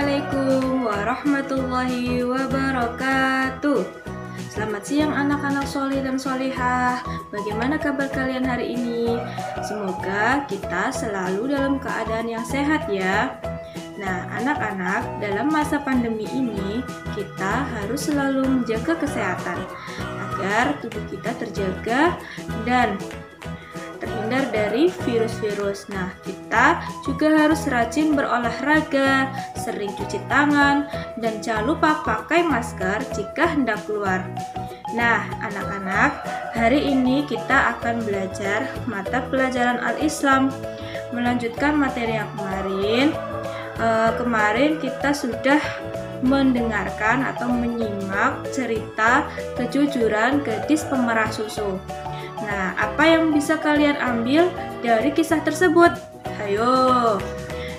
Assalamualaikum warahmatullahi wabarakatuh. Selamat siang anak-anak solih dan solihah. Bagaimana kabar kalian hari ini? Semoga kita selalu dalam keadaan yang sehat ya. Nah, anak-anak, dalam masa pandemi ini kita harus selalu menjaga kesehatan agar tubuh kita terjaga dan terhindar dari virus-virus. Nah, kita juga harus rajin berolahraga, sering cuci tangan, dan jangan lupa pakai masker jika hendak keluar. Nah, anak-anak, hari ini kita akan belajar mata pelajaran Al-Islam. Melanjutkan materi yang kemarin. Kemarin kita sudah mendengarkan atau menyimak cerita kejujuran gadis pemerah susu. Nah, apa yang bisa kalian ambil dari kisah tersebut? Hayo.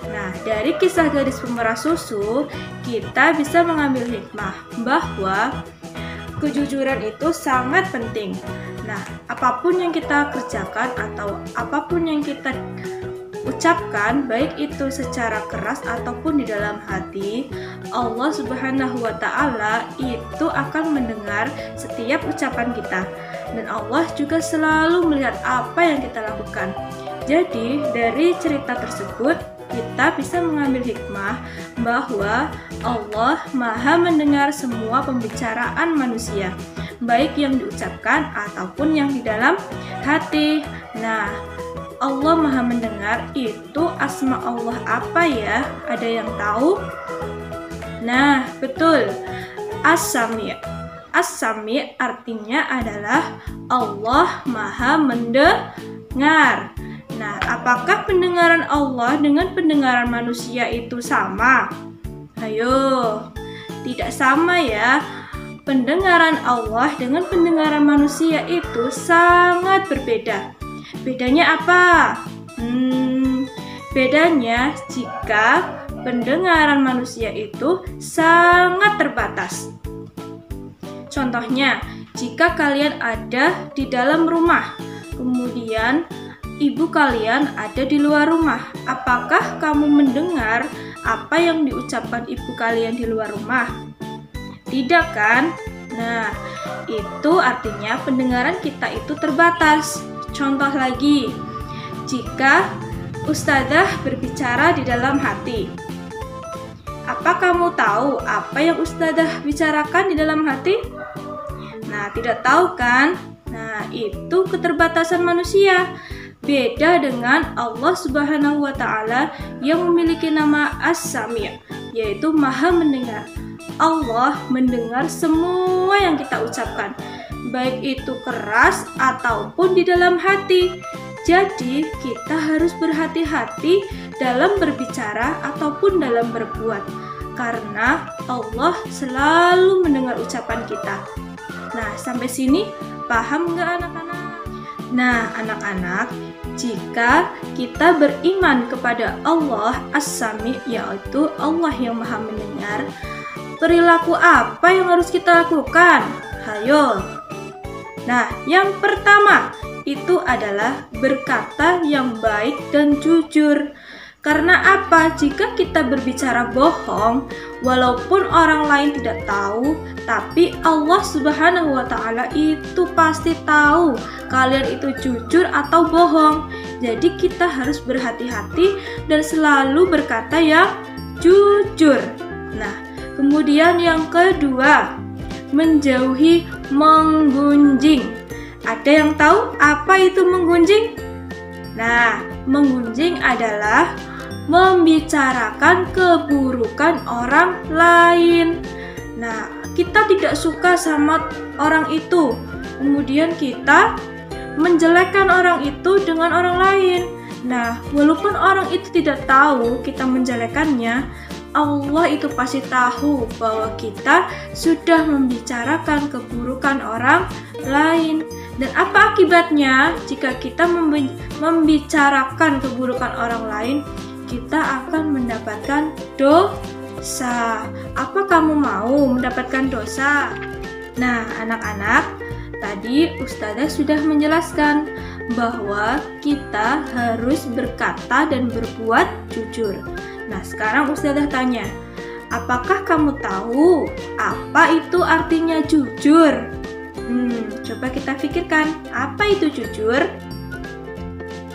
Nah, dari kisah gadis pemerah susu, kita bisa mengambil hikmah bahwa kejujuran itu sangat penting. Nah, apapun yang kita kerjakan atau apapun yang kita ucapkan, baik itu secara keras ataupun di dalam hati, Allah Subhanahu wa Ta'ala itu akan mendengar setiap ucapan kita. Dan Allah juga selalu melihat apa yang kita lakukan. Jadi, dari cerita tersebut, kita bisa mengambil hikmah bahwa Allah Maha mendengar semua pembicaraan manusia, baik yang diucapkan ataupun yang di dalam hati. Nah, Allah Maha mendengar itu asma Allah apa ya? Ada yang tahu? Nah, betul. As-Sami'. As-Sami' artinya adalah Allah Maha mendengar. Nah, apakah pendengaran Allah dengan pendengaran manusia itu sama? Ayo, tidak sama ya. Pendengaran Allah dengan pendengaran manusia itu sangat berbeda. Bedanya apa? Bedanya jika pendengaran manusia itu sangat terbatas. Contohnya, jika kalian ada di dalam rumah, kemudian ibu kalian ada di luar rumah, apakah kamu mendengar apa yang diucapkan ibu kalian di luar rumah? Tidak kan? Nah, itu artinya pendengaran kita itu terbatas. Contoh lagi, jika ustadzah berbicara di dalam hati, apa kamu tahu apa yang ustadzah bicarakan di dalam hati? Nah, tidak tahu kan? Nah, itu keterbatasan manusia. Beda dengan Allah Subhanahu wa Ta'ala yang memiliki nama As-Sami', yaitu Maha mendengar. Allah mendengar semua yang kita ucapkan, baik itu keras ataupun di dalam hati. Jadi, kita harus berhati-hati dalam berbicara ataupun dalam berbuat, karena Allah selalu mendengar ucapan kita. Nah, sampai sini paham nggak anak-anak? Nah, anak-anak, jika kita beriman kepada Allah As-Sami', yaitu Allah yang Maha mendengar, perilaku apa yang harus kita lakukan? Hayo. Nah, yang pertama itu adalah berkata yang baik dan jujur. Karena apa? Jika kita berbicara bohong, walaupun orang lain tidak tahu, tapi Allah Subhanahu wa Ta'ala itu pasti tahu kalian itu jujur atau bohong. Jadi kita harus berhati-hati dan selalu berkata yang jujur. Nah, kemudian yang kedua, menjauhi menggunjing. Ada yang tahu apa itu menggunjing? Nah, menggunjing adalah membicarakan keburukan orang lain. Nah, kita tidak suka sama orang itu, kemudian kita menjelekkan orang itu dengan orang lain. Nah, walaupun orang itu tidak tahu kita menjelekannya, Allah itu pasti tahu bahwa kita sudah membicarakan keburukan orang lain. Dan apa akibatnya jika kita membicarakan keburukan orang lain? Kita akan mendapatkan dosa. Apa kamu mau mendapatkan dosa? Nah, anak-anak, tadi ustadzah sudah menjelaskan bahwa kita harus berkata dan berbuat jujur. Nah, sekarang ustadzah tanya, Apakah kamu tahu apa itu artinya jujur? Coba kita pikirkan, apa itu jujur?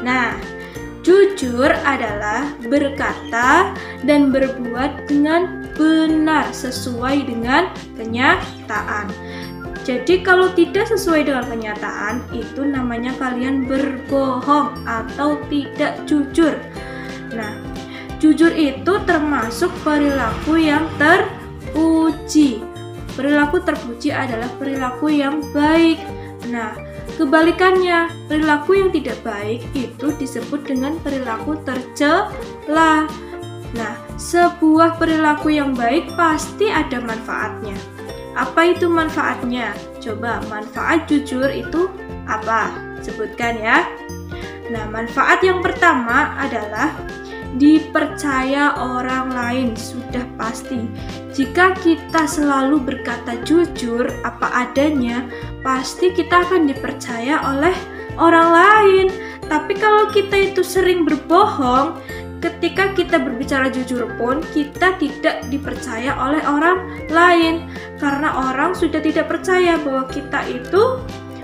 Nah, jujur adalah berkata dan berbuat dengan benar sesuai dengan kenyataan. Jadi kalau tidak sesuai dengan kenyataan, itu namanya kalian berbohong atau tidak jujur. Nah, jujur itu termasuk perilaku yang terpuji. Perilaku terpuji adalah perilaku yang baik. Nah, kebalikannya, perilaku yang tidak baik itu disebut dengan perilaku tercela. Nah, sebuah perilaku yang baik pasti ada manfaatnya. Apa itu manfaatnya? Coba, manfaat jujur itu apa? Sebutkan ya. Nah, manfaat yang pertama adalah dipercaya orang lain, sudah pasti. Jika kita selalu berkata jujur apa adanya, pasti kita akan dipercaya oleh orang lain. Tapi kalau kita itu sering berbohong, ketika kita berbicara jujur pun kita tidak dipercaya oleh orang lain, karena orang sudah tidak percaya bahwa kita itu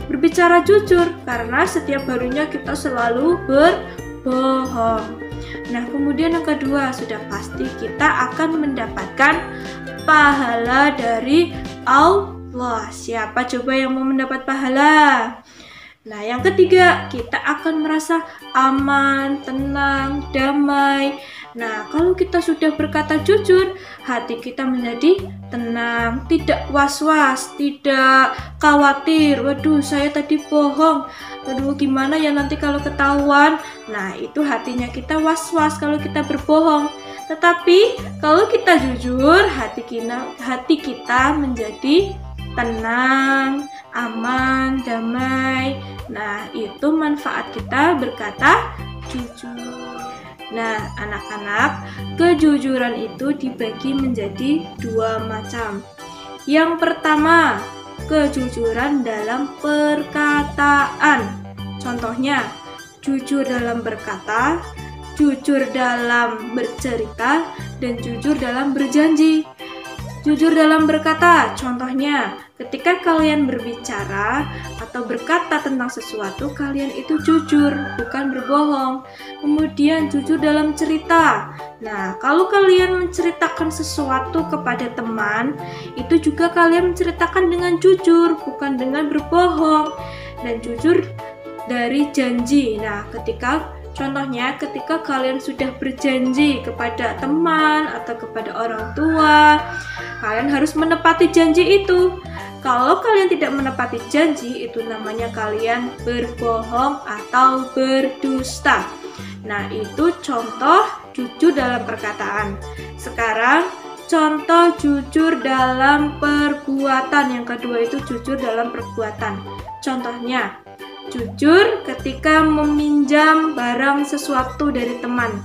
berbicara jujur, karena setiap harinya kita selalu berbohong. Nah, kemudian yang kedua, sudah pasti kita akan mendapatkan pahala dari Allah. Siapa coba yang mau mendapat pahala? Nah, yang ketiga, kita akan merasa aman, tenang, damai. Nah, kalau kita sudah berkata jujur, hati kita menjadi tenang, tidak was-was, tidak khawatir. Waduh, saya tadi bohong. Waduh, gimana ya nanti kalau ketahuan? Nah, itu hatinya kita was-was kalau kita berbohong. Tetapi kalau kita jujur, hati kita menjadi tenang, aman, damai. Nah, itu manfaat kita berkata jujur. Nah, anak-anak, kejujuran itu dibagi menjadi dua macam. Yang pertama, kejujuran dalam perkataan. Contohnya, jujur dalam berkata, jujur dalam bercerita, dan jujur dalam berjanji. Jujur dalam berkata, contohnya, ketika kalian berbicara atau berkata tentang sesuatu, kalian itu jujur, bukan berbohong. Kemudian jujur dalam cerita. Nah, kalau kalian menceritakan sesuatu kepada teman, itu juga kalian menceritakan dengan jujur, bukan dengan berbohong. Dan jujur dari janji. Nah, contohnya ketika kalian sudah berjanji kepada teman atau kepada orang tua, kalian harus menepati janji itu. Kalau kalian tidak menepati janji, itu namanya kalian berbohong atau berdusta. Nah, itu contoh jujur dalam perkataan. Sekarang, contoh jujur dalam perbuatan. Yang kedua itu jujur dalam perbuatan. Contohnya, jujur ketika meminjam barang sesuatu dari teman.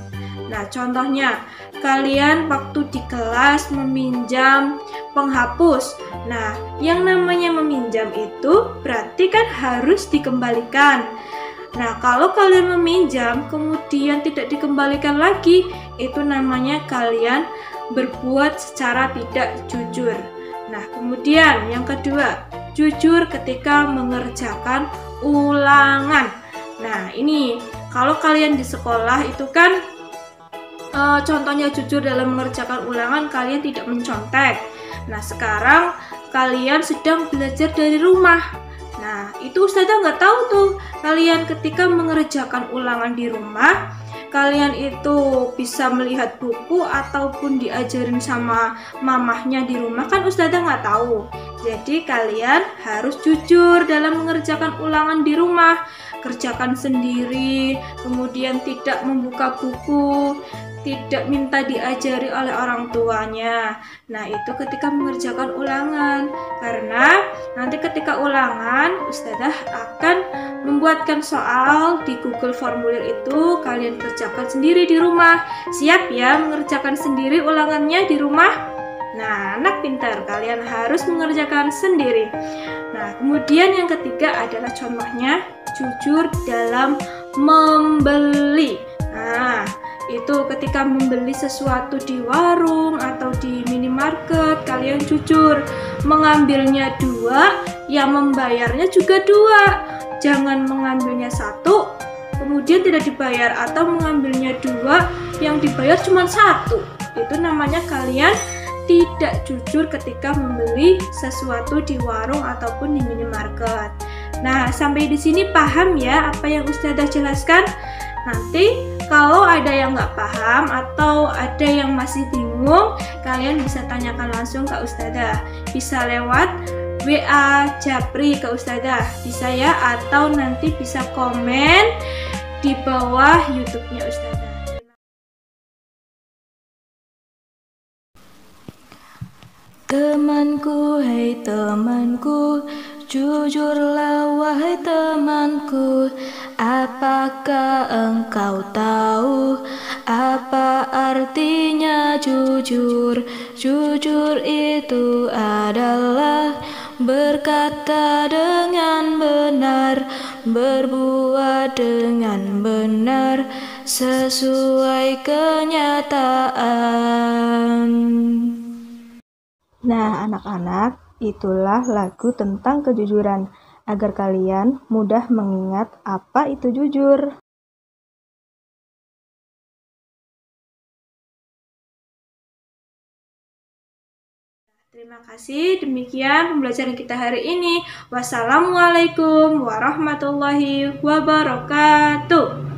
Nah, contohnya, kalian waktu di kelas meminjam penghapus. Nah, yang namanya meminjam itu berarti kan harus dikembalikan. Nah, kalau kalian meminjam kemudian tidak dikembalikan lagi, itu namanya kalian berbuat secara tidak jujur. Nah, kemudian yang kedua, jujur ketika mengerjakan ulangan. Nah, ini kalau kalian di sekolah itu kan contohnya jujur dalam mengerjakan ulangan, kalian tidak mencontek. Nah, sekarang kalian sedang belajar dari rumah. Nah, itu Ustazah nggak tahu tuh, kalian ketika mengerjakan ulangan di rumah, kalian itu bisa melihat buku ataupun diajarin sama mamahnya di rumah, kan Ustazah nggak tahu. Jadi kalian harus jujur dalam mengerjakan ulangan di rumah, kerjakan sendiri, kemudian tidak membuka buku, tidak minta diajari oleh orang tuanya. Nah, itu ketika mengerjakan ulangan, karena nanti ketika ulangan Ustazah akan membuatkan soal di Google Formulir itu, kalian kerjakan sendiri di rumah. Siap ya mengerjakan sendiri ulangannya di rumah? Nah, anak pintar, kalian harus mengerjakan sendiri. Nah, kemudian yang ketiga adalah contohnya jujur dalam membeli. Nah, itu ketika membeli sesuatu di warung atau di minimarket minimarket, kalian jujur. Mengambilnya 2, ya membayarnya juga 2. Jangan mengambilnya 1, kemudian tidak dibayar, atau mengambilnya 2, yang dibayar cuma 1. Itu namanya kalian tidak jujur ketika membeli sesuatu di warung ataupun di minimarket. Nah, sampai di sini paham ya apa yang Ustazah jelaskan? Nanti kalau ada yang nggak paham atau ada yang masih bingung, kalian bisa tanyakan langsung ke Ustazah. Bisa lewat WA Japri ke Ustazah, bisa ya, atau nanti bisa komen di bawah YouTube-nya Ustazah. Temanku, hei temanku, jujurlah wahai temanku. Apakah engkau tahu apa artinya jujur? Jujur itu adalah berkata dengan benar, berbuat dengan benar, sesuai kenyataan. Nah, anak-anak, itulah lagu tentang kejujuran, agar kalian mudah mengingat apa itu jujur. Terima kasih, demikian pembelajaran kita hari ini. Wassalamualaikum warahmatullahi wabarakatuh.